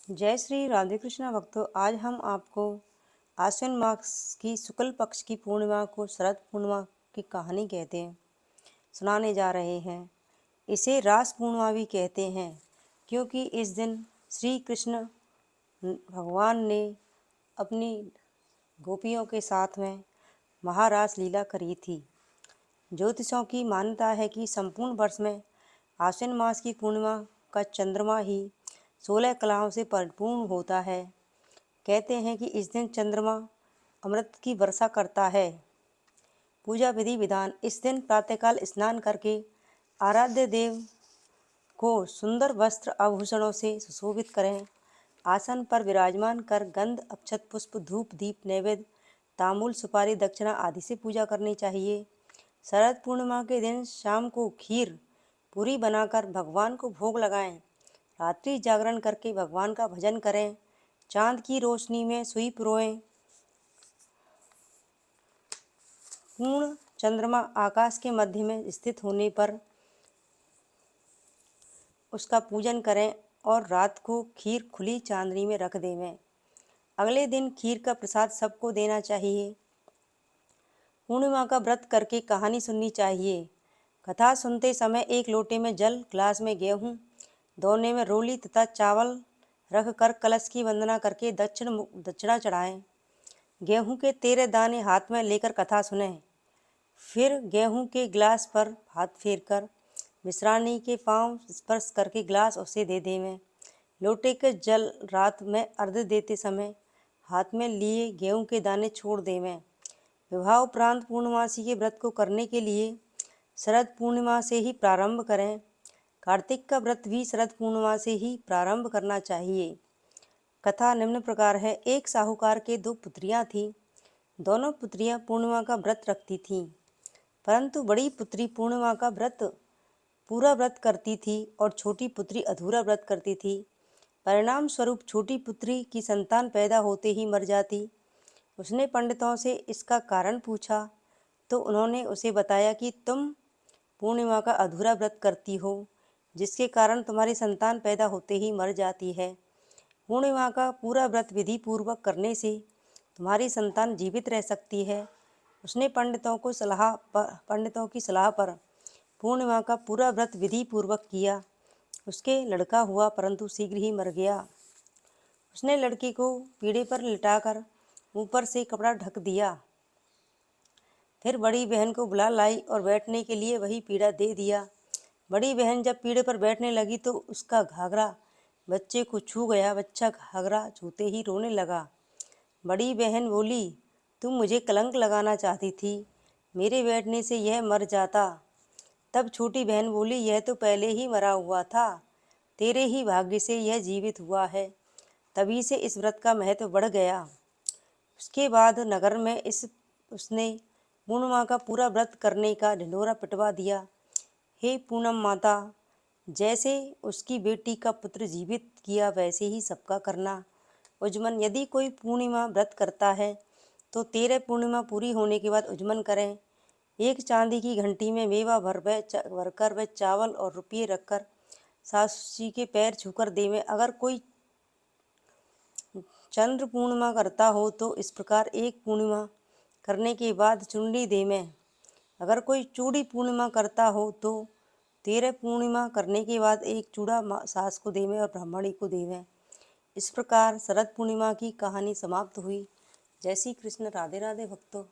जय श्री राधे कृष्णा भक्तों। आज हम आपको आश्विन मास की शुक्ल पक्ष की पूर्णिमा को शरद पूर्णिमा की कहानी कहते हैं, सुनाने जा रहे हैं। इसे रास पूर्णिमा भी कहते हैं क्योंकि इस दिन श्री कृष्ण भगवान ने अपनी गोपियों के साथ में महारास लीला करी थी। ज्योतिषों की मान्यता है कि संपूर्ण वर्ष में आश्विन मास की पूर्णिमा का चंद्रमा ही 16 कलाओं से परिपूर्ण होता है। कहते हैं कि इस दिन चंद्रमा अमृत की वर्षा करता है। पूजा विधि विधान: इस दिन प्रातःकाल स्नान करके आराध्य देव को सुंदर वस्त्र आभूषणों से सुशोभित करें। आसन पर विराजमान कर गंध अक्षत पुष्प धूप दीप नैवेद्य तांबूल सुपारी दक्षिणा आदि से पूजा करनी चाहिए। शरद पूर्णिमा के दिन शाम को खीर पूरी बनाकर भगवान को भोग लगाएं। रात्रि जागरण करके भगवान का भजन करें। चांद की रोशनी में सुई पुरोएं। पूर्ण चंद्रमा आकाश के मध्य में स्थित होने पर उसका पूजन करें और रात को खीर खुली चांदनी में रख देवें। अगले दिन खीर का प्रसाद सबको देना चाहिए। पूर्णिमा का व्रत करके कहानी सुननी चाहिए। कथा सुनते समय एक लोटे में जल, ग्लास में गेहूँ, दोने में रोली तथा चावल रख कर कलश की वंदना करके दक्षिणा चढ़ाएं। गेहूं के 13 दाने हाथ में लेकर कथा सुनें। फिर गेहूं के गिलास पर हाथ फेरकर मिश्रानी के पांव स्पर्श करके गिलास उसे दे देवें। लोटे के जल रात में अर्घ्य देते समय हाथ में लिए गेहूं के दाने छोड़ देवें। विवाह उपरांत पूर्णमासी के व्रत को करने के लिए शरद पूर्णिमा से ही प्रारंभ करें। कार्तिक का व्रत भी शरद पूर्णिमा से ही प्रारंभ करना चाहिए। कथा निम्न प्रकार है। एक साहूकार के 2 पुत्रियां थीं। दोनों पुत्रियां पूर्णिमा का व्रत रखती थीं, परंतु बड़ी पुत्री पूर्णिमा का पूरा व्रत करती थी और छोटी पुत्री अधूरा व्रत करती थी। परिणाम स्वरूप छोटी पुत्री की संतान पैदा होते ही मर जाती। उसने पंडितों से इसका कारण पूछा तो उन्होंने उसे बताया कि तुम पूर्णिमा का अधूरा व्रत करती हो, जिसके कारण तुम्हारी संतान पैदा होते ही मर जाती है। पूर्णिमा का पूरा व्रत विधि पूर्वक करने से तुम्हारी संतान जीवित रह सकती है। उसने पंडितों की सलाह पर पूर्णिमा का पूरा व्रत विधि पूर्वक किया। उसके लड़का हुआ, परंतु शीघ्र ही मर गया। उसने लड़की को पीढ़े पर लिटाकर ऊपर से कपड़ा ढक दिया। फिर बड़ी बहन को बुला लाई और बैठने के लिए वही पीढ़ा दे दिया। बड़ी बहन जब पीढ़े पर बैठने लगी तो उसका घाघरा बच्चे को छू गया। बच्चा घाघरा छूते ही रोने लगा। बड़ी बहन बोली, तुम मुझे कलंक लगाना चाहती थी, मेरे बैठने से यह मर जाता। तब छोटी बहन बोली, यह तो पहले ही मरा हुआ था, तेरे ही भाग्य से यह जीवित हुआ है। तभी से इस व्रत का महत्व बढ़ गया। उसके बाद नगर में उसने पूर्णिमा का पूरा व्रत करने का ढिंढोरा पिटवा दिया। हे पूनम माता, जैसे उसकी बेटी का पुत्र जीवित किया वैसे ही सबका करना। उज्मन: यदि कोई पूर्णिमा व्रत करता है तो 13 पूर्णिमा पूरी होने के बाद उज्मन करें। एक चांदी की घंटी में मेवा भरकर व चावल और रुपये रखकर सासू जी के पैर छूकर देवें। अगर कोई चंद्र पूर्णिमा करता हो तो इस प्रकार एक पूर्णिमा करने के बाद चुंडी देवें। अगर कोई चूड़ी पूर्णिमा करता हो तो 13 पूर्णिमा करने के बाद एक चूड़ा सास को देवें और ब्राह्मणी को देवें। इस प्रकार शरद पूर्णिमा की कहानी समाप्त हुई। जय श्री कृष्ण। राधे राधे भक्तों।